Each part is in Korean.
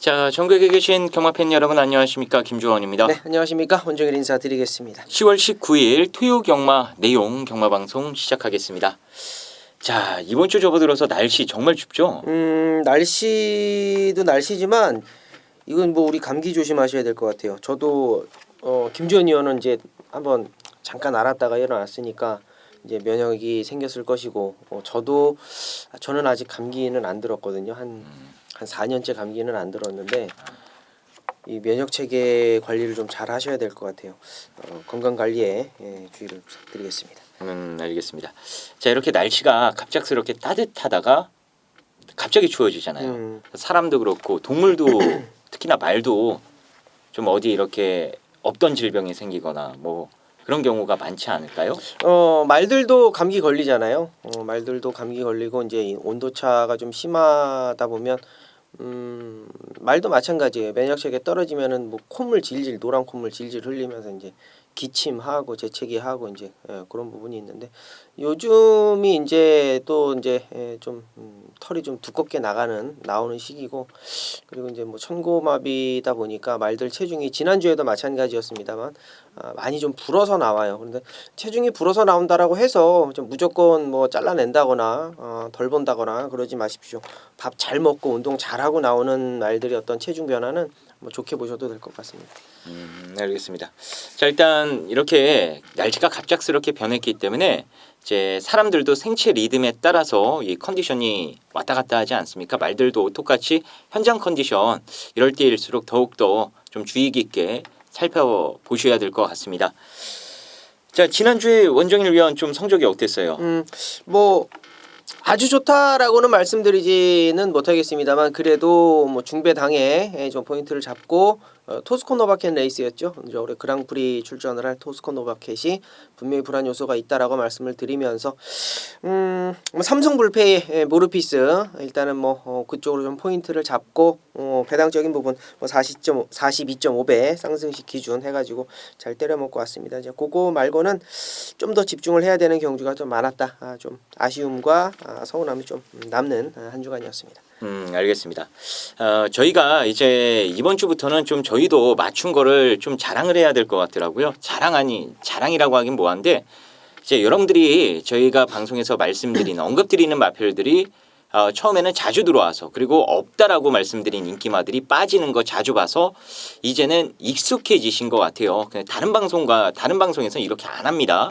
자, 전국에 계신 경마팬 여러분 안녕하십니까, 김주원입니다. 네, 안녕하십니까, 원종일 인사드리겠습니다. 10월 19일 토요 경마 내용 경마 방송 시작하겠습니다. 자, 이번 주 접어들어서 날씨 정말 춥죠? 날씨도 날씨지만 이건 뭐 우리 감기 조심하셔야 될 것 같아요. 저도 김주현 의원은 이제 한번 잠깐 알았다가 일어났으니까 이제 면역이 생겼을 것이고, 저는 아직 감기는 안 들었거든요. 한 4년째 감기는 안 들었는데 이 면역 체계 관리를 좀 잘 하셔야 될 것 같아요. 건강 관리에 주의를 부탁드리겠습니다. 알겠습니다. 자, 이렇게 날씨가 갑작스럽게 따뜻하다가 갑자기 추워지잖아요. 사람도 그렇고 동물도 특히나 말도 좀 어디 이렇게 없던 질병이 생기거나 뭐 그런 경우가 많지 않을까요? 말들도 감기 걸리잖아요. 말들도 감기 걸리고 이제 온도 차가 좀 심하다 보면 말도 마찬가지예요. 면역 체계 떨어지면은 뭐 콧물 질질, 노란 콧물 질질 흘리면서 이제 기침하고 재채기하고 이제 그런 부분이 있는데, 요즘이 이제 또 이제 좀 털이 좀 두껍게 나오는 시기고, 그리고 이제 뭐 천고마비다 보니까 말들 체중이 지난주에도 마찬가지였습니다만 많이 좀 불어서 나와요. 그런데 체중이 불어서 나온다라고 해서 좀 무조건 뭐 잘라낸다거나 덜 본다거나 그러지 마십시오. 밥 잘 먹고 운동 잘하고 나오는 말들의 어떤 체중 변화는 뭐 좋게 보셔도 될 것 같습니다. 알겠습니다. 자, 일단 이렇게 날씨가 갑작스럽게 변했기 때문에 이제 사람들도 생체 리듬에 따라서 이 컨디션이 왔다 갔다 하지 않습니까? 말들도 똑같이 현장 컨디션 이럴 때일수록 더욱더 좀 주의 깊게 살펴보셔야 될 것 같습니다. 자, 지난주에 원정일 위원 좀 성적이 어땠어요? 뭐 아주 좋다라고는 말씀드리지는 못하겠습니다만, 그래도 뭐 중배당에 좀 포인트를 잡고 토스코 노바켓 레이스였죠. 이제 올해 그랑프리 출전을 할 토스코 노바켓이 분명히 불안 요소가 있다라고 말씀을 드리면서 삼성불페이 모르피스 일단은 뭐 그쪽으로 좀 포인트를 잡고 배당적인 부분 뭐 42.5배 상승식 기준 해가지고 잘 때려먹고 왔습니다. 이제 그거 말고는 좀 더 집중을 해야 되는 경주가 좀 많았다. 좀 아쉬움과 서운함이 좀 남는 한 주간이었습니다. 알겠습니다. 저희가 이제 이번 주부터는 좀 저희도 맞춘 거를 좀 자랑을 해야 될 것 같더라고요. 자랑이라고 하긴 뭐한데, 이제 여러분들이 저희가 방송에서 말씀드린 언급드리는 마필들이 처음에는 자주 들어와서, 그리고 없다라고 말씀드린 인기마들이 빠지는 거 자주 봐서 이제는 익숙해지신 것 같아요. 다른 방송에서는 이렇게 안 합니다.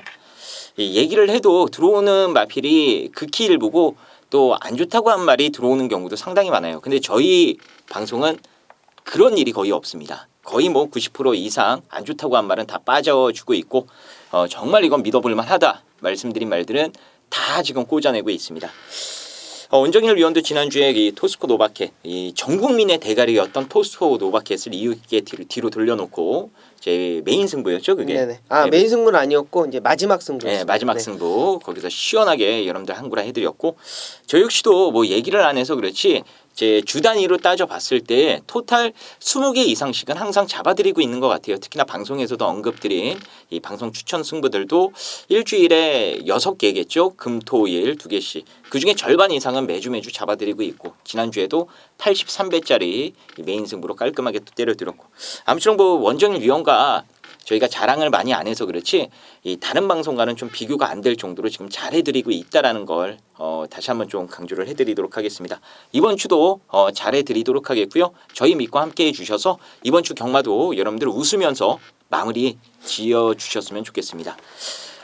얘기를 해도 들어오는 마필이 극히 일부고 또 안 좋다고 한 말이 들어오는 경우도 상당히 많아요. 근데 저희 방송은 그런 일이 거의 없습니다. 거의 뭐 90% 이상 안 좋다고 한 말은 다 빠져주고 있고, 정말 이건 믿어볼 만하다 말씀드린 말들은 다 지금 꽂아내고 있습니다. 원정일 위원도 지난주에 이 토스코 노바켓, 이 전 국민의 대가리였던 토스코 노바켓을 이유 있게 뒤로 돌려놓고 제 메인 승부였죠, 그게. 네네. 메인 승부는 아니었고 이제 마지막 승부였습니다. 네, 마지막 승부 거기서 시원하게 여러분들 한구라 해드렸고, 저 역시도 뭐 얘기를 안 해서 그렇지 제 주 단위로 따져봤을 때 토탈 20개 이상씩은 항상 잡아드리고 있는 것 같아요. 특히나 방송에서도 언급드린 이 방송 추천 승부들도 일주일에 6개겠죠. 금, 토, 일 2개씩. 그중에 절반 이상은 매주 잡아드리고 있고, 지난주에도 83배짜리 메인 승부로 깔끔하게 또 때려드렸고, 아무쪼록 뭐 원정일 위원과 저희가 자랑을 많이 안 해서 그렇지 이 다른 방송과는 좀 비교가 안 될 정도로 지금 잘해드리고 있다라는 걸 다시 한번 좀 강조를 해드리도록 하겠습니다. 이번 주도 잘해드리도록 하겠고요. 저희 믿고 함께해 주셔서 이번 주 경마도 여러분들 웃으면서 마무리 지어주셨으면 좋겠습니다.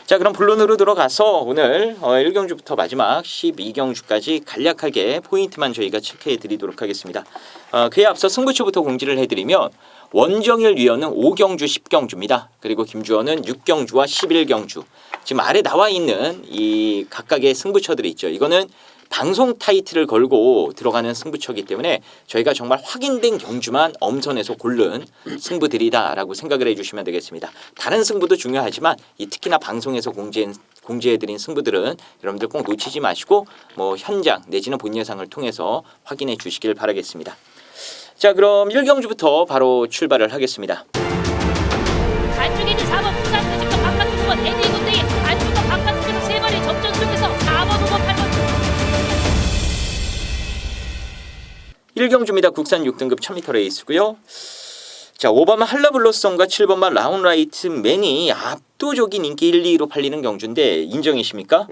자, 그럼 본론으로 들어가서 오늘 1경주부터 마지막 12경주까지 간략하게 포인트만 저희가 체크해 드리도록 하겠습니다. 그에 앞서 승부처부터 공지를 해드리면, 원정일 위원은 5경주 10경주입니다. 그리고 김주원은 6경주와 11경주. 지금 아래 나와 있는 이 각각의 승부처들이 있죠. 이거는 방송 타이틀을 걸고 들어가는 승부처이기 때문에 저희가 정말 확인된 경주만 엄선해서 고른 승부들이다라고 생각을 해주시면 되겠습니다. 다른 승부도 중요하지만 특히나 방송에서 공지해드린 승부들은 여러분들 꼭 놓치지 마시고 뭐 현장 내지는 본 예상을 통해서 확인해 주시길 바라겠습니다. 자, 그럼 1경주부터 바로 출발을 하겠습니다. 안쪽에 있는 4번 부산 퇴직과 바깥 9번 에디 군대의 안쪽과 바깥 쪽에서 3마리 접전 속에서 4번 5번 8번 1경주입니다. 국산 6등급 1000m 레이스고요. 자, 5번마 할라블로썸과 7번마 라운라이트 맨이 압도적인 인기 1, 2위로 팔리는 경주인데 인정이십니까?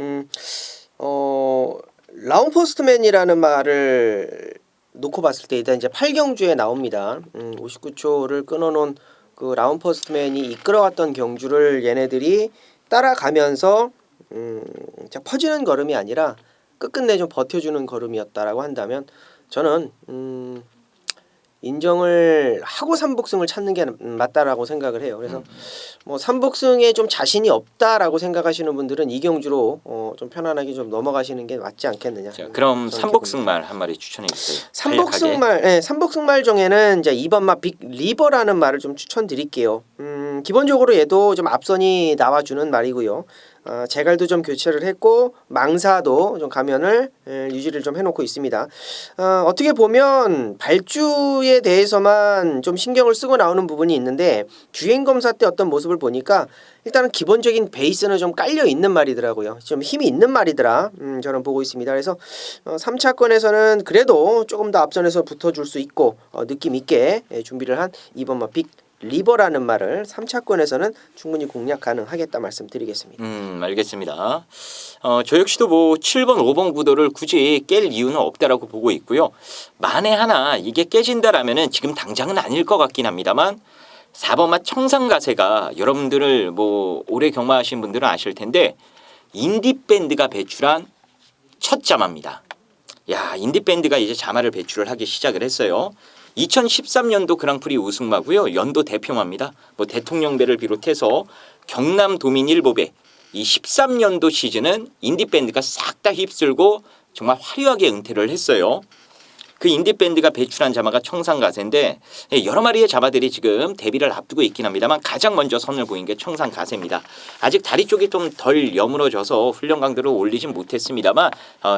라운 포스트맨이라는 말을 놓고 봤을 때 일단 이제 8경주에 나옵니다. 59초를 끊어놓은 그 라운 포스트맨이 이끌어왔던 경주를 얘네들이 따라가면서 자, 퍼지는 걸음이 아니라 끝끝내 좀 버텨주는 걸음이었다라고 한다면 저는 인정을 하고 삼복승을 찾는 게 맞다라고 생각을 해요. 그래서 뭐 삼복승에 좀 자신이 없다라고 생각하시는 분들은 이 경주로 좀 편안하게 좀 넘어가시는 게 맞지 않겠느냐. 자, 그럼 삼복승말 한 마리 추천해 주세요. 삼복승말, 네, 삼복승말 중에는 이제 2번마 빅 리버라는 말을 좀 추천드릴게요. 기본적으로 얘도 좀 앞선이 나와주는 말이고요. 제갈도 좀 교체를 했고 망사도 좀 가면을 유지를 좀 해놓고 있습니다. 어떻게 보면 발주에 대해서만 좀 신경을 쓰고 나오는 부분이 있는데 주행 검사 때 어떤 모습을 보니까 일단은 기본적인 베이스는 좀 깔려 있는 말이더라고요. 좀 힘이 있는 말이더라. 저는 보고 있습니다. 그래서 3차권에서는 그래도 조금 더 앞선에서 붙어줄 수 있고 느낌 있게 준비를 한 2번마 빅 리버라는 말을 3차권에서는 충분히 공략 가능하겠다 말씀드리겠습니다. 알겠습니다. 저 역시도 뭐 7번, 5번 구도를 굳이 깰 이유는 없다라고 보고 있고요. 만에 하나 이게 깨진다라면은 지금 당장은 아닐 것 같긴 합니다만 4번마 청산가세가 여러분들을 뭐 오래 경마하신 분들은 아실 텐데 인디밴드가 배출한 첫 자마입니다. 야, 인디밴드가 이제 자마를 배출을 하기 시작을 했어요. 2013년도 그랑프리 우승마고요. 연도 대표마입니다. 뭐 대통령배를 비롯해서 경남 도민 1보배 이 13년도 시즌은 인디밴드가 싹 다 휩쓸고 정말 화려하게 은퇴를 했어요. 그 인디밴드가 배출한 자마가 청산가세인데 여러 마리의 자마들이 지금 데뷔를 앞두고 있긴 합니다만 가장 먼저 선을 보인 게 청산가세입니다. 아직 다리 쪽이 좀 덜 여물어져서 훈련 강도를 올리진 못했습니다만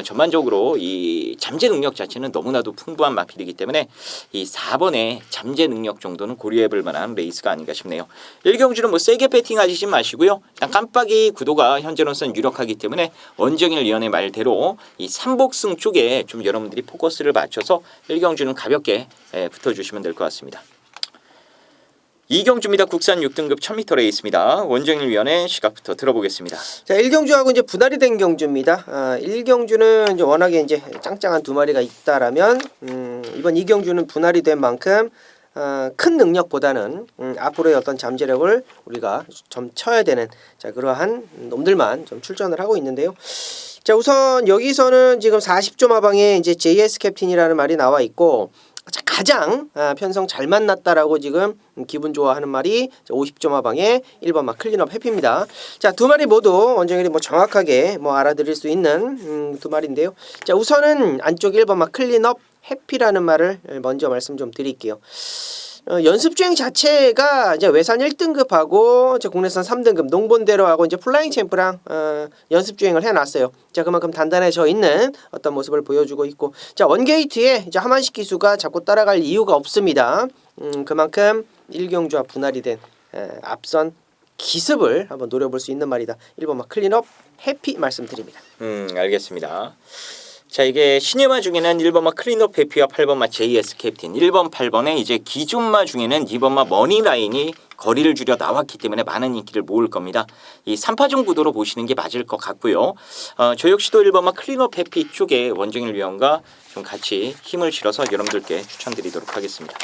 전반적으로 이 잠재 능력 자체는 너무나도 풍부한 마필이기 때문에 이 4번의 잠재 능력 정도는 고려해볼 만한 레이스가 아닌가 싶네요. 1경주는 뭐 세게 배팅하시지 마시고요. 일단 깜빡이 구도가 현재로서는 유력하기 때문에 원정일 위원의 말대로 이 삼복승 쪽에 좀 여러분들이 포커스를 맞춰서 1경주는 가볍게 붙어주시면 될 것 같습니다. 2경주입니다. 국산 6등급 1000m 레이스입니다. 원정일 위원의 시각부터 들어보겠습니다. 자, 1경주하고 이제 분할이 된 경주입니다. 1경주는 이제 워낙에 이제 짱짱한 두 마리가 있다라면 이번 2경주는 분할이 된 만큼 큰 능력보다는 앞으로의 어떤 잠재력을 우리가 좀 쳐야 되는 자 그러한 놈들만 좀 출전을 하고 있는데요. 자, 우선 여기서는 지금 40조 마방에 이제 JS 캡틴이라는 말이 나와 있고 자, 가장 편성 잘 만났다라고 지금 기분 좋아하는 말이 50조 마방에 1번마 클린업 해피입니다. 자, 두 마리 모두 원정일이 뭐 정확하게 뭐 알아들을 수 있는 두 마리인데요. 자, 우선은 안쪽 1번마 클린업 해피라는 말을 먼저 말씀 좀 드릴게요. 연습 주행 자체가 이제 외산 1등급하고 이제 국내산 3등급 농본대로하고 이제 플라잉 챔프랑 연습 주행을 해놨어요. 자, 그만큼 단단해져 있는 어떤 모습을 보여주고 있고, 자, 원게이트에 이제 하만식 기수가 자꾸 따라갈 이유가 없습니다. 그만큼 1경주와 분할이 된 앞선 기습을 한번 노려볼 수 있는 말이다. 1번마 클린업 해피 말씀드립니다. 알겠습니다. 자, 이게 신예마 중에는 1번마 클린업 해피와 8번마 JS 캡틴, 1번, 8번에 이제 기존마 중에는 2번마 머니라인이 거리를 줄여 나왔기 때문에 많은 인기를 모을 겁니다. 이 3파전 구도로 보시는 게 맞을 것 같고요. 저 역시도 1번마 클린업 해피 쪽에 원정일 위원과 좀 같이 힘을 실어서 여러분들께 추천드리도록 하겠습니다.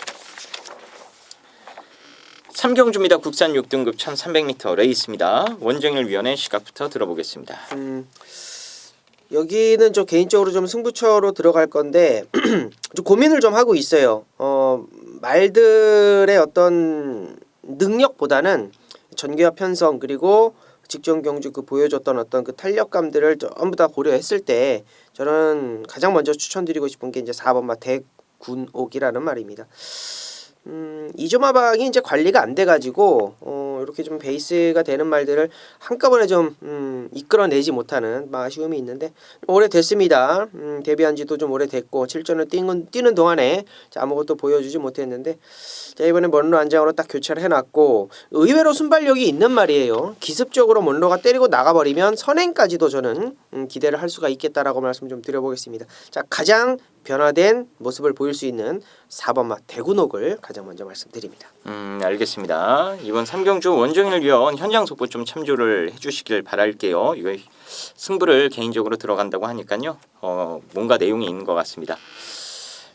3경주입니다. 국산 6등급 1300m 레이스입니다. 원정일 위원의 시각부터 들어보겠습니다. 여기는 저 개인적으로 좀 승부처로 들어갈 건데 좀 고민을 좀 하고 있어요. 말들의 어떤 능력보다는 전개와 편성 그리고 직전 경주 그 보여줬던 어떤 그 탄력감들을 전부 다 고려했을 때 저는 가장 먼저 추천드리고 싶은 게 이제 4번마 대군옥이라는 말입니다. 이조마방이 이제 관리가 안 돼가지고 이렇게 좀 베이스가 되는 말들을 한꺼번에 좀 이끌어내지 못하는 아쉬움이 있는데 오래됐습니다. 데뷔한지도 좀 오래됐고 7전을 뛰는 동안에 아무것도 보여주지 못했는데 자, 이번에 먼로 안장으로 딱 교체를 해놨고 의외로 순발력이 있는 말이에요. 기습적으로 먼로가 때리고 나가버리면 선행까지도 저는 기대를 할 수가 있겠다라고 말씀 좀 드려보겠습니다. 자, 가장 변화된 모습을 보일 수 있는 4번마 대구녹을 가장 먼저 말씀드립니다. 알겠습니다. 이번 3경주 원정일 위원 현장 속보 좀 참조를 해주시길 바랄게요. 이거 승부를 개인적으로 들어간다고 하니까요. 뭔가 내용이 있는 것 같습니다.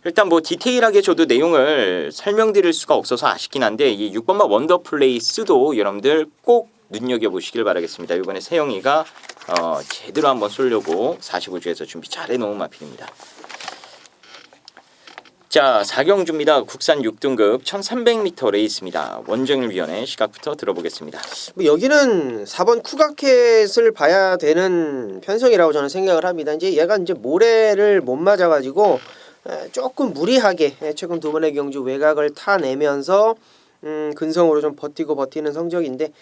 일단 뭐 디테일하게 저도 내용을 설명드릴 수가 없어서 아쉽긴 한데 이 6번마 원더플레이스도 여러분들 꼭 눈여겨보시길 바라겠습니다. 이번에 세영이가 제대로 한번 쏘려고 45주에서 준비 잘 해놓은 마필입니다. 자, 4경주입니다. 국산 6등급 1300m 레이스입니다. 원정일 위원의 시각부터 들어보겠습니다. 뭐 여기는 4번 쿠가켓을 봐야 되는 편성이라고 저는 생각을 합니다. 이제 얘가 이제 모래를 못 맞아가지고 조금 무리하게 최근 두 번의 경주 외곽을 타내면서 근성으로 좀 버티는 성적인데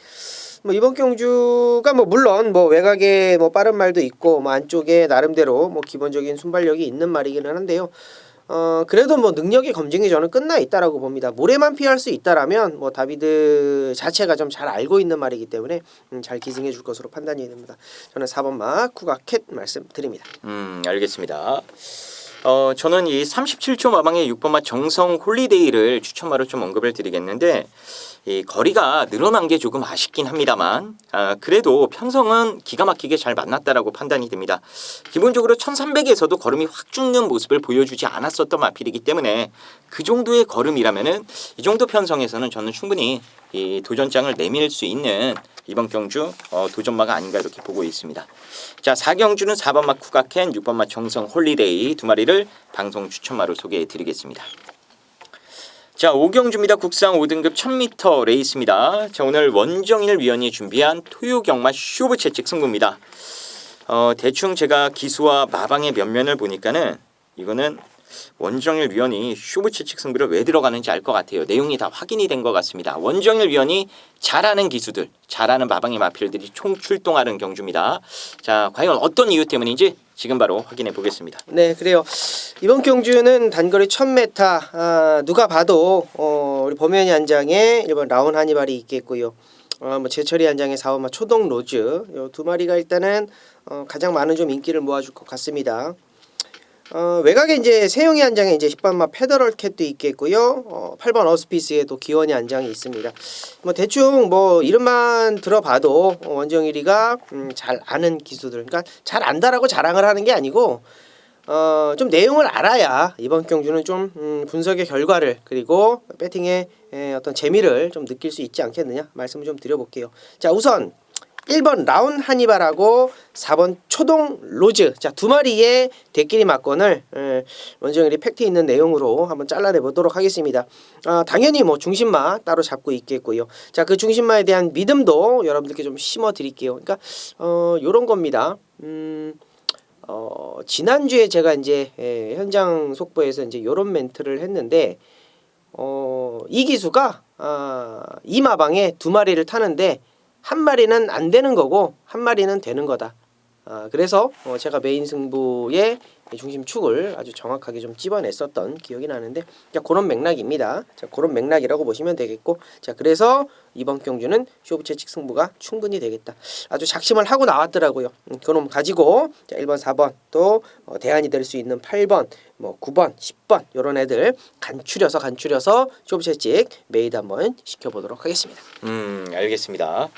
뭐 이번 경주가 뭐 물론 뭐 외곽에 뭐 빠른 말도 있고 뭐 안쪽에 나름대로 뭐 기본적인 순발력이 있는 말이기는 한데요. 그래도 뭐 능력의 검증이 저는 끝나 있다라고 봅니다. 모래만 피할 수 있다라면 뭐 다비드 자체가 좀 잘 알고 있는 말이기 때문에 잘 기승해 줄 것으로 판단이 됩니다. 저는 4번마 쿠가켓 말씀드립니다. 알겠습니다. 저는 이 37초 마방의 6번마 정성 홀리데이를 추천마로 좀 언급을 드리겠는데 이 거리가 늘어난 게 조금 아쉽긴 합니다만 그래도 편성은 기가 막히게 잘 만났다라고 판단이 됩니다. 기본적으로 1300에서도 걸음이 확 죽는 모습을 보여주지 않았었던 마필이기 때문에 그 정도의 걸음이라면은 이 정도 편성에서는 저는 충분히 이 도전장을 내밀 수 있는 이번 경주 도전마가 아닌가 이렇게 보고 있습니다. 자, 4경주는 4번마 쿠가켄, 6번마 정성 홀리데이 두 마리를 방송 추천마로 소개해 드리겠습니다. 자, 5경주입니다. 국산 5등급 1000m 레이스입니다. 자, 오늘 원정일 위원이 준비한 토요경마 쇼부 채찍 승부입니다. 대충 제가 기수와 마방의 면면을 보니까는 이거는 원정일 위원이 쇼부 채찍 승부를 왜 들어가는지 알 것 같아요. 내용이 다 확인이 된 것 같습니다. 원정일 위원이 잘하는 기수들, 잘하는 마방의 마필들이 총 출동하는 경주입니다. 자, 과연 어떤 이유 때문인지 지금 바로 확인해 보겠습니다. 네, 그래요. 이번 경주는 단거리 1000m 누가 봐도 우리 범현이 한 장에 1번 라운 하니발이 있겠고요. 뭐 제철이 한 장에 4번마 초동 로즈 요 두 마리가 일단은 가장 많은 좀 인기를 모아줄 것 같습니다. 외곽에 이제 세영이 한 장에 이제 10번마 페더럴 캣도 있겠고요. 8번 어스피스에도 기원이 한 장이 있습니다. 뭐 대충 뭐 이름만 들어봐도 원정일이가 잘 아는 기수들, 그러니까 잘 안다라고 자랑을 하는 게 아니고 좀 내용을 알아야 이번 경주는 좀 분석의 결과를 그리고 배팅의 어떤 재미를 좀 느낄 수 있지 않겠느냐 말씀을 좀 드려볼게요. 자, 우선 1번 라운 하니발하고 4번 초동 로즈, 자, 두 마리의 대끼리 막건을 원정일이 팩트 있는 내용으로 한번 잘라내 보도록 하겠습니다. 당연히 뭐 중심마 따로 잡고 있겠고요. 자, 그 중심마에 대한 믿음도 여러분들께 좀 심어 드릴게요. 그러니까 요런 겁니다. 지난주에 제가 이제 현장 속보에서 이제 요런 멘트를 했는데 이 기수가 이 마방에 두 마리를 타는데 한 마리는 안 되는 거고 한 마리는 되는 거다. 그래서 제가 메인 승부의 중심축을 아주 정확하게 좀 찝어냈었던 기억이 나는데, 자, 그런 맥락입니다. 자, 그런 맥락이라고 보시면 되겠고, 자, 그래서 이번 경주는 쇼부 채찍 승부가 충분히 되겠다. 아주 작심을 하고 나왔더라고요. 그놈 가지고 자, 1번, 4번 또 대안이 될 수 있는 8번, 뭐 9번, 10번 이런 애들 간추려서 쇼부 채찍 메이드 한번 시켜보도록 하겠습니다. 알겠습니다.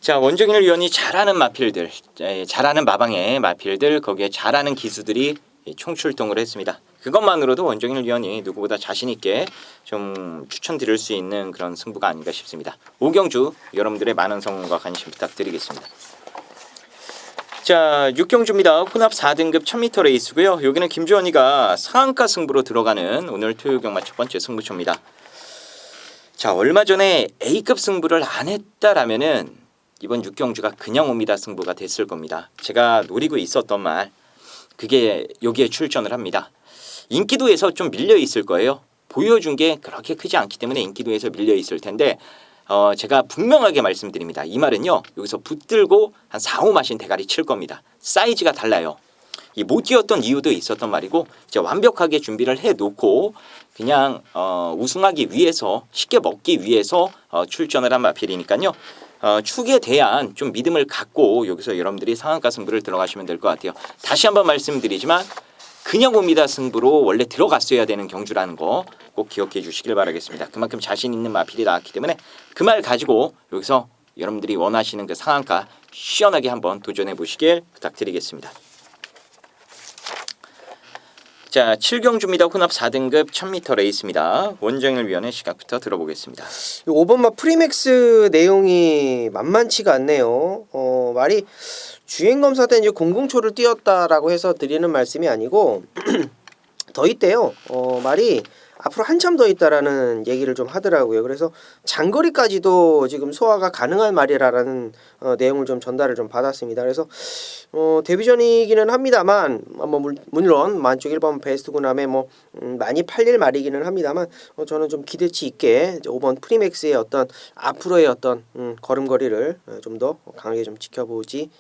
자, 원정일 위원이 잘하는 마필들, 잘하는 마방의 마필들, 거기에 잘하는 기수들이 총출동을 했습니다. 그것만으로도 원정일 위원이 누구보다 자신 있게 좀 추천드릴 수 있는 그런 승부가 아닌가 싶습니다. 5경주 여러분들의 많은 성원과 관심 부탁드리겠습니다. 자, 6경주입니다. 혼합 4등급 1000m 레이스고요. 여기는 김주원이가 상한가 승부로 들어가는 오늘 토요경마 첫 번째 승부처입니다. 자, 얼마 전에 A급 승부를 안 했다라면은 이번 6경주가 그냥 옵니다 승부가 됐을 겁니다. 제가 노리고 있었던 말, 그게 여기에 출전을 합니다. 인기도에서 좀 밀려 있을 거예요. 보여준 게 그렇게 크지 않기 때문에 인기도에서 밀려 있을 텐데 제가 분명하게 말씀드립니다. 이 말은요, 여기서 붙들고 한 4, 5마신 대가리 칠 겁니다. 사이즈가 달라요. 이 못 뛰었던 이유도 있었던 말이고, 이제 완벽하게 준비를 해놓고 그냥 우승하기 위해서, 쉽게 먹기 위해서 출전을 한 마필이니까요. 축에 대한 좀 믿음을 갖고 여기서 여러분들이 상한가 승부를 들어가시면 될 것 같아요. 다시 한번 말씀드리지만 그냥 옵니다 승부로 원래 들어갔어야 되는 경주라는 거 꼭 기억해 주시길 바라겠습니다. 그만큼 자신 있는 마필이 나왔기 때문에 그 말 가지고 여기서 여러분들이 원하시는 그 상한가 시원하게 한번 도전해 보시길 부탁드리겠습니다. 자, 7경주입니다. 혼합 4등급 1000m 레이스입니다. 원정일 위원의 시각부터 들어보겠습니다. 5번마 프리맥스 내용이 만만치가 않네요. 말이 주행검사 때 이제 00초를 뛰었다라고 해서 드리는 말씀이 아니고 더 있대요. 말이 앞으로 한참 더 있다라는 얘기를 좀 하더라고요. 그래서 장거리까지도 지금 소화가 가능한 말이라는 내용을 좀 전달을 좀 받았습니다. 그래서 데뷔전이기는 합니다만 물론 만쪽 1번 베스트 군함에 많이 팔릴 말이기는 합니다만 저는 좀 기대치 있게 5번 프리맥스의 어떤 앞으로의 어떤 걸음걸이를 좀 더 강하게 좀 지켜보지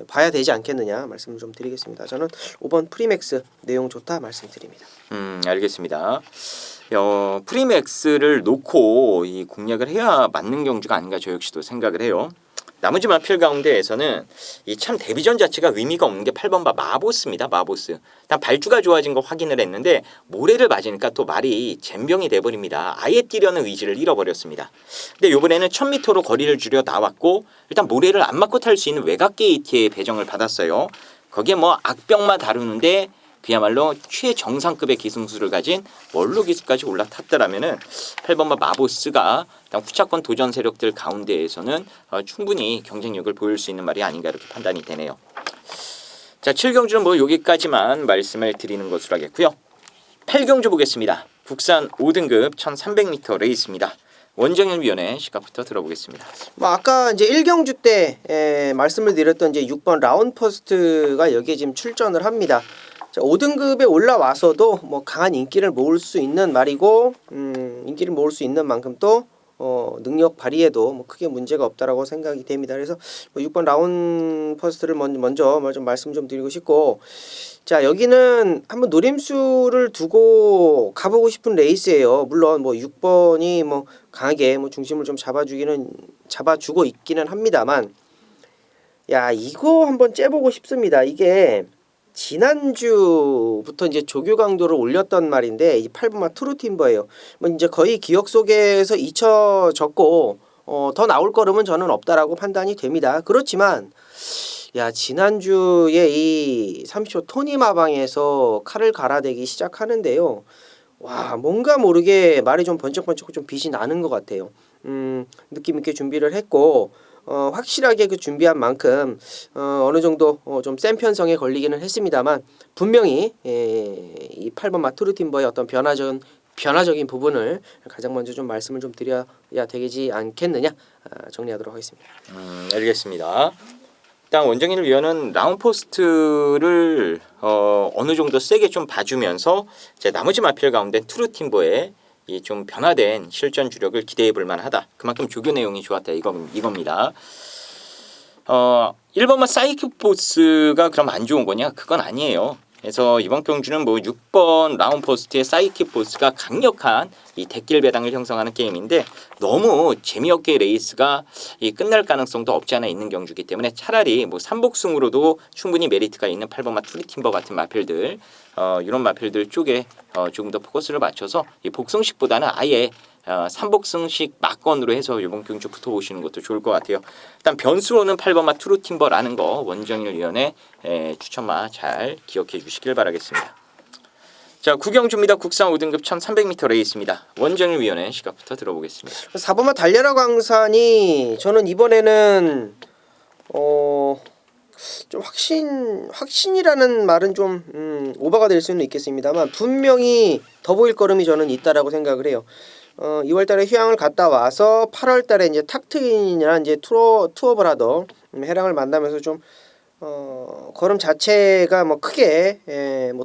봐야 되지 않겠느냐 말씀을 좀 드리겠습니다. 저는 5번 프리맥스 내용 좋다 말씀드립니다. 알겠습니다. 프리맥스를 놓고 이 공략을 해야 맞는 경주가 아닌가 저 역시도 생각을 해요. 나머지 마필 가운데에서는 이 참 데뷔전 자체가 의미가 없는 게 8번바 마보스입니다. 마보스. 일단 발주가 좋아진 거 확인을 했는데 모래를 맞으니까 또 말이 젬병이 돼버립니다. 아예 뛰려는 의지를 잃어버렸습니다. 근데 이번에는 1000m로 거리를 줄여 나왔고 일단 모래를 안 맞고 탈 수 있는 외곽 게이트에 배정을 받았어요. 거기에 악병만 다루는데 그야말로 최정상급의 기승수를 가진 원로 기수까지 올라탔더라면은 8번마 마보스가 후차권 도전 세력들 가운데에서는 충분히 경쟁력을 보일 수 있는 말이 아닌가 이렇게 판단이 되네요. 자, 7경주는 여기까지만 말씀을 드리는 것으로 하겠고요. 8경주 보겠습니다. 국산 5등급 1300m 레이스입니다. 원정일 위원의 시각부터 들어보겠습니다. 아까 이제 1경주 때 말씀을 드렸던 이제 6번 라운 퍼스트가 여기에 지금 출전을 합니다. 자, 5등급에 올라와서도 강한 인기를 모을 수 있는 말이고 인기를 모을 수 있는 만큼 또 능력 발휘에도 크게 문제가 없다라고 생각이 됩니다. 그래서 6번 라운 퍼스트를 먼저 좀 말씀 좀 드리고 싶고 자 여기는 한번 노림수를 두고 가보고 싶은 레이스예요. 물론 6번이 강하게 중심을 좀 잡아주고 있기는 합니다만 야 이거 한번 째보고 싶습니다. 이게 지난주부터 이제 조교 강도를 올렸던 말인데 이 8번마 트루팀버예요. 이제 거의 기억 속에서 잊혀졌고 더 나올 거름은 저는 없다라고 판단이 됩니다. 그렇지만 야 지난주에 이 30초 토니 마방에서 칼을 갈아대기 시작하는데요. 와 뭔가 모르게 말이 좀 번쩍번쩍 좀 빛이 나는 것 같아요. 느낌 있게 준비를 했고 확실하게 그 준비한 만큼 어느 정도 좀 센 편성에 걸리기는 했습니다만 분명히 이 8번 마트루팀버의 어떤 변화적인 부분을 가장 먼저 좀 말씀을 좀 드려야 되지 않겠느냐 정리하도록 하겠습니다. 알겠습니다. 일단 원정일 위원은 라운포스트를 어느 정도 세게 좀 봐주면서 이제 나머지 마필 가운데 트루팀버의 이 좀 변화된 실전 주력을 기대해 볼 만하다. 그만큼 조교 내용이 좋았다 이겁니다. 1번만 사이킥 포스가 그럼 안 좋은 거냐? 그건 아니에요. 그래서 이번 경주는 6번 라운 포스트의 사이킥 포스가 강력한 이 대길 배당을 형성하는 게임인데 너무 재미없게 레이스가 끝날 가능성도 없지 않아 있는 경주이기 때문에 차라리 3복승으로도 충분히 메리트가 있는 8번마 투리팀버 같은 마필들 이런 마필들 쪽에 조금 더 포커스를 맞춰서 이 복승식보다는 아예 3복승식 막건으로 해서 이번 경주 붙어보시는 것도 좋을 것 같아요. 일단 변수로는 8번마 트루팀버라는 거 원정일 위원의 추천마 잘 기억해 주시길 바라겠습니다. 자, 9경주입니다. 국산 5등급 1300m 레이스입니다. 원정일 위원의 시각부터 들어보겠습니다. 4번마 달려라 광산이 저는 이번에는 좀 확신이라는 말은 좀 오바가 될 수는 있겠습니다만 분명히 더 보일 거름이 저는 있다라고 생각을 해요. 2월달에 휴양을 갔다 와서 8월달에 이제 탁트인이나 이제 투어브라더 해랑을 만나면서 좀 걸음 자체가 크게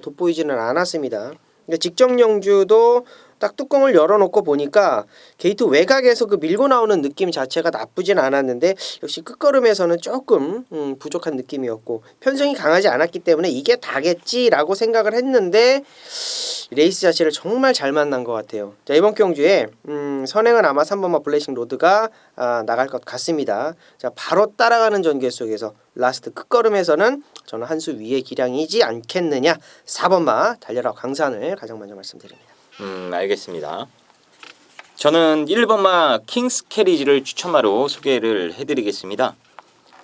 돋보이지는 않았습니다. 직접 영주도 딱 뚜껑을 열어놓고 보니까 게이트 외곽에서 그 밀고 나오는 느낌 자체가 나쁘진 않았는데 역시 끝걸음에서는 조금 부족한 느낌이었고 편성이 강하지 않았기 때문에 이게 다겠지라고 생각을 했는데 레이스 자체를 정말 잘 만난 것 같아요. 자, 이번 경주에 선행은 아마 3번마 블레싱 로드가 나갈 것 같습니다. 자, 바로 따라가는 전개 속에서 라스트 끝걸음에서는 저는 한 수 위의 기량이지 않겠느냐. 4번마 달려라 광산을 가장 먼저 말씀드립니다. 알겠습니다. 저는 1번마 킹스 캐리지를 추천마로 소개를 해드리겠습니다.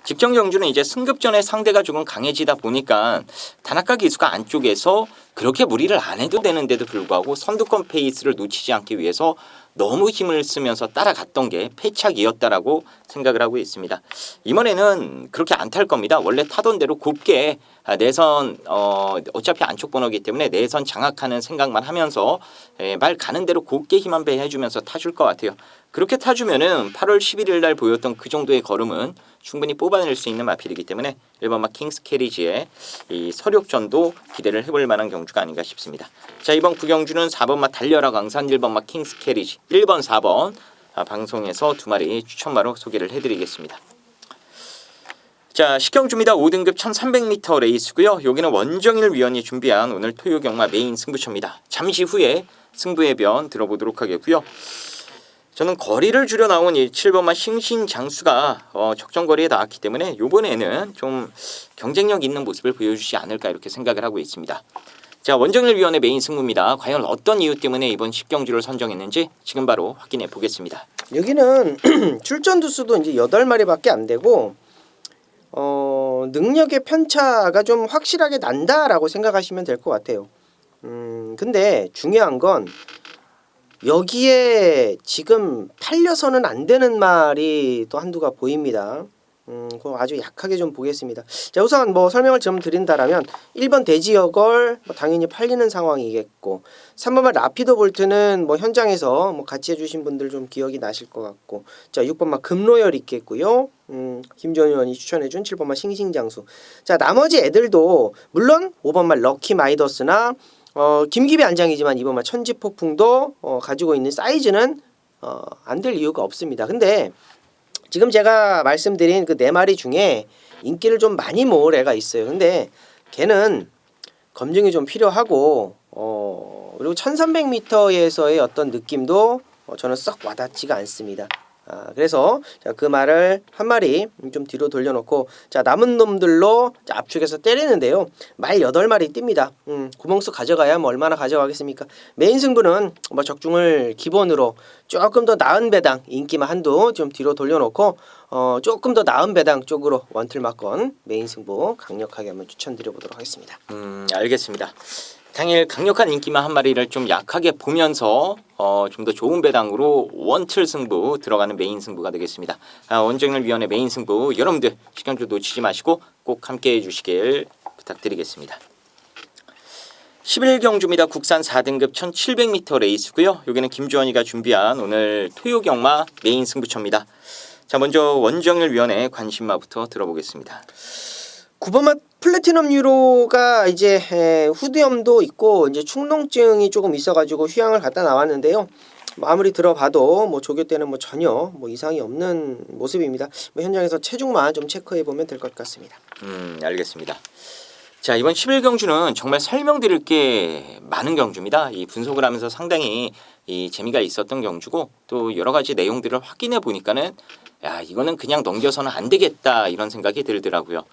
직전 경주는 이제 승급전에 상대가 조금 강해지다 보니까 다나카 기수가 안쪽에서 그렇게 무리를 안 해도 되는데도 불구하고 선두권 페이스를 놓치지 않기 위해서 너무 힘을 쓰면서 따라갔던 게 패착이었다라고 생각을 하고 있습니다. 이번에는 그렇게 안 탈 겁니다. 원래 타던 대로 곱게 내선 어차피 안쪽 번호기 때문에 내선 장악하는 생각만 하면서 말 가는 대로 곱게 힘 한 배 해주면서 타줄 것 같아요. 그렇게 타주면은 8월 11일 날 보였던 그 정도의 걸음은 충분히 뽑아낼 수 있는 마필이기 때문에 1번마 킹스 캐리지의 이 서력전도 기대를 해볼 만한 경주가 아닌가 싶습니다. 자, 이번 구경주는 4번마 달려라 광산, 1번마 킹스 캐리지, 1번, 4번 방송에서 두 마리 추천마로 소개를 해드리겠습니다. 자, 식경주입니다. 5등급 1300m 레이스고요. 여기는 원정일 위원이 준비한 오늘 토요경마 메인 승부처입니다. 잠시 후에 승부의 변 들어보도록 하겠고요. 저는 거리를 줄여 나온 이 7번마 싱싱장수가 적정거리에 나왔기 때문에 이번에는 좀 경쟁력 있는 모습을 보여주지 않을까 이렇게 생각을 하고 있습니다. 자, 원정일 위원의 메인 승부입니다. 과연 어떤 이유 때문에 이번 10경주를 선정했는지 지금 바로 확인해 보겠습니다. 여기는 출전 두수도 이제 8마리밖에 안 되고 능력의 편차가 좀 확실하게 난다라고 생각하시면 될 것 같아요. 근데 중요한 건 여기에 지금 팔려서는 안 되는 말이 또 한두가 보입니다. 그거 아주 약하게 좀 보겠습니다. 자, 우선 뭐 설명을 좀 드린다라면 1번 대지여걸 당연히 팔리는 상황이겠고 3번만 라피도 볼트는 뭐 현장에서 뭐 같이 해주신 분들 좀 기억이 나실 것 같고 자 6번만 금로열 있겠고요. 김전 의원이 추천해준 7번만 싱싱장수. 자 나머지 애들도 물론 5번만 럭키 마이더스나 김기배 안장이지만 이번만 천지폭풍도 가지고 있는 사이즈는 안 될 이유가 없습니다. 근데 지금 제가 말씀드린 그 4마리 중에 인기를 좀 많이 모을 애가 있어요. 근데 걔는 검증이 좀 필요하고 그리고 1300m에서의 어떤 느낌도 저는 썩 와닿지가 않습니다. 그래서 자, 그 말을 한 마리 좀 뒤로 돌려놓고 자 남은 놈들로 자, 압축해서 때리는데요. 말 8마리 띱니다. 구멍수 가져가야 뭐 얼마나 가져가겠습니까? 메인 승부는 뭐 적중을 기본으로 조금 더 나은 배당 인기만 한두 좀 뒤로 돌려놓고 조금 더 나은 배당 쪽으로 원틀 막건 메인 승부 강력하게 한번 추천드려보도록 하겠습니다. 알겠습니다. 당일 강력한 인기만 한 마리를 좀 약하게 보면서 좀 더 좋은 배당으로 원틀 승부 들어가는 메인 승부가 되겠습니다. 원정일 위원의 메인 승부 여러분들 시간 좀 놓치지 마시고 꼭 함께 해주시길 부탁드리겠습니다. 11경주입니다. 국산 4등급 1700m 레이스고요. 여기는 김주원이가 준비한 오늘 토요경마 메인 승부처입니다. 자, 먼저 원정일 위원의 관심마부터 들어보겠습니다. 9번마 플래티넘 유로가 이제 후두염도 있고 이제 축농증이 조금 있어가지고 휴양을 갔다 나왔는데요. 아무리 들어봐도 뭐 조교 때는 뭐 전혀 뭐 이상이 없는 모습입니다. 뭐 현장에서 체중만 좀 체크해 보면 될 것 같습니다. 알겠습니다. 자, 이번 11경주는 정말 설명드릴 게 많은 경주입니다. 이 분석을 하면서 상당히 이 재미가 있었던 경주고 또 여러 가지 내용들을 확인해 보니까는 야, 이거는 그냥 넘겨서는 안 되겠다 이런 생각이 들더라고요.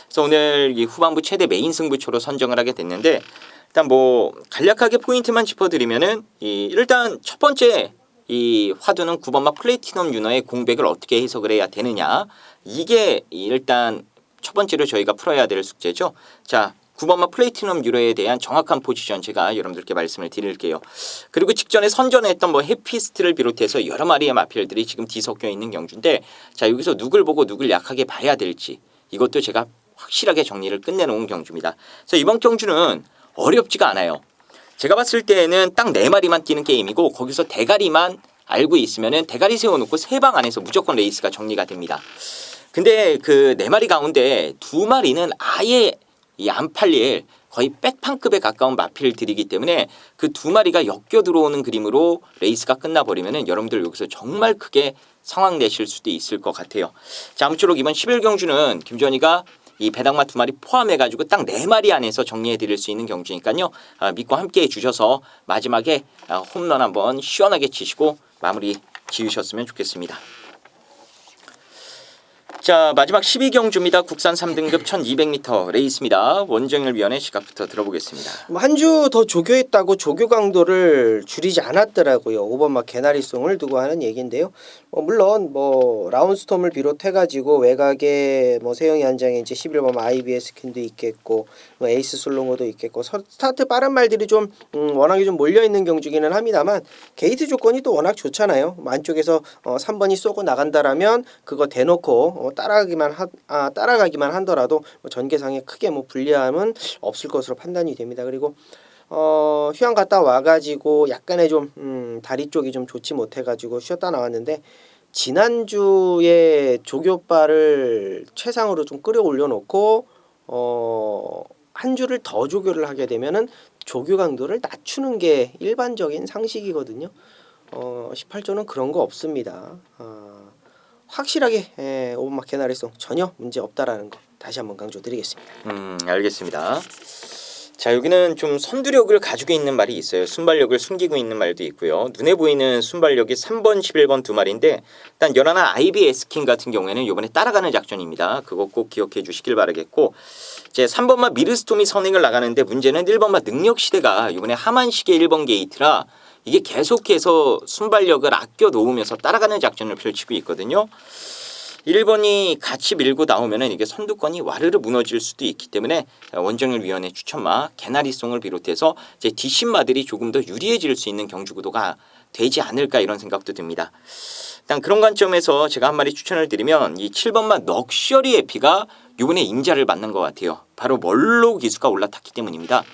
그래서 오늘 이 후반부 최대 메인 승부처로 선정을 하게 됐는데 일단 뭐 간략하게 포인트만 짚어드리면은 일단 첫 번째 이 화두는 9번마 플래티넘 유너의 공백을 어떻게 해석을 해야 되느냐 이게 일단 첫 번째로 저희가 풀어야 될 숙제죠. 자, 9번마 플래티넘 유로에 대한 정확한 포지션 제가 여러분들께 말씀을 드릴게요. 그리고 직전에 선전했던 뭐 해피스트를 비롯해서 여러 마리의 마필들이 지금 뒤섞여 있는 경주인데 자, 여기서 누굴 보고 누굴 약하게 봐야 될지 이것도 제가 확실하게 정리를 끝내놓은 경주입니다. 그래서 이번 경주는 어렵지가 않아요. 제가 봤을 때는 딱 4마리만 뛰는 게임이고 거기서 대가리만 알고 있으면은 대가리 세워놓고 3방 안에서 무조건 레이스가 정리가 됩니다. 근데 그 4마리 가운데 2마리는 아예 안 팔릴 거의 백판급에 가까운 마필들이기 때문에 그 두 마리가 엮여 들어오는 그림으로 레이스가 끝나버리면은 여러분들 여기서 정말 크게 상황 내실 수도 있을 것 같아요. 자, 아무쪼록 이번 11경주는 김주현이가 이 배당마 두 마리 포함해가지고 딱 4마리 안에서 정리해드릴 수 있는 경주니까요. 믿고 함께해 주셔서 마지막에 홈런 한번 시원하게 치시고 마무리 지으셨으면 좋겠습니다. 자, 마지막 12경주입니다. 국산 3등급 1200m 레이스입니다. 원정일 위원의 시각부터 들어보겠습니다. 한 주 더 조교했다고 조교 강도를 줄이지 않았더라고요. 5번마 개나리송을 두고 하는 얘기인데요. 물론 뭐 라운스톰을 비롯해가지고 외곽에 뭐 세영이 한 장에 이제 11번 IBS 킨도 있겠고 뭐 에이스 솔롱어도 있겠고 스타트 빠른 말들이 좀 워낙에 좀 몰려 있는 경주기는 합니다만 게이트 조건이 또 워낙 좋잖아요. 안쪽에서 3번이 쏘고 나간다라면 그거 대놓고 따라가기만 하더라도 전개상에 크게 뭐 불리함은 없을 것으로 판단이 됩니다. 그리고 휴양 갔다 와가지고 약간의 좀 다리 쪽이 좀 좋지 못해가지고 쉬었다 나왔는데 지난주에 조교바를 최상으로 좀 끌어올려 놓고 한 주를 더 조교를 하게 되면은 조교 강도를 낮추는 게 일반적인 상식이거든요. 18조는 그런 거 없습니다. 확실하게 5번마 개나리송 전혀 문제 없다라는 거 다시 한번 강조드리겠습니다. 알겠습니다. 자, 여기는 좀 선두력을 가지고 있는 말이 있어요. 순발력을 숨기고 있는 말도 있고요. 눈에 보이는 순발력이 3번, 11번 두 마리인데 일단 연하나 IBS 킹 같은 경우에는 이번에 따라가는 작전입니다. 그거 꼭 기억해 주시길 바라겠고 이제 3번마 미르스톰이 선행을 나가는데 문제는 1번마 능력시대가 이번에 하만식의 1번 게이트라 이게 계속해서 순발력을 아껴 놓으면서 따라가는 작전을 펼치고 있거든요. 1번이 같이 밀고 나오면은 이게 선두권이 와르르 무너질 수도 있기 때문에 원정일 위원의 추천마 개나리송을 비롯해서 이제 뒷심마들이 조금 더 유리해질 수 있는 경주 구도가 되지 않을까 이런 생각도 듭니다. 일단 그런 관점에서 제가 한 마리 추천을 드리면 이 7번마 럭셔리 에피가 이번에 인자를 맞는 것 같아요. 바로 멀로 기수가 올라탔기 때문입니다.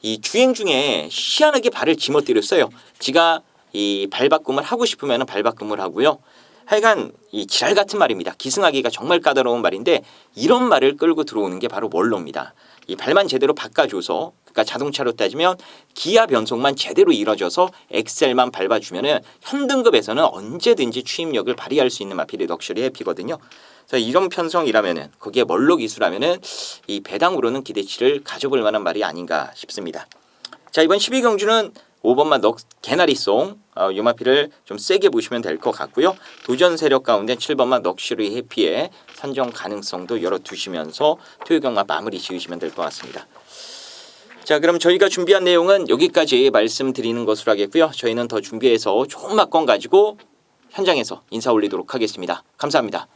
이 주행 중에 희한하게 발을 지멋대렸어요. 지가 이 발바꿈을 하고 싶으면 발바꿈을 하고요. 하여간 이 지랄 같은 말입니다. 기승하기가 정말 까다로운 말인데 이런 말을 끌고 들어오는 게 바로 원로입니다. 이 발만 제대로 바꿔줘서 그러니까 자동차로 따지면 기아 변속만 제대로 이뤄져서 엑셀만 밟아주면은 현등급에서는 언제든지 추임력을 발휘할 수 있는 마필의 럭셔리 해피거든요. 그래서 이런 편성이라면은 거기에 멀로 기수라면은 이 배당으로는 기대치를 가져볼 만한 말이 아닌가 싶습니다. 자, 이번 12경주는 5번마 개나리송 요 마필을 좀 세게 보시면 될 것 같고요. 도전 세력 가운데 7번마 럭셔리 해피의 선정 가능성도 열어두시면서 토요경마 마무리 지으시면 될 것 같습니다. 자, 그럼 저희가 준비한 내용은 여기까지 말씀드리는 것으로 하겠고요. 저희는 더 준비해서 좋은 막건 가지고 현장에서 인사 올리도록 하겠습니다. 감사합니다.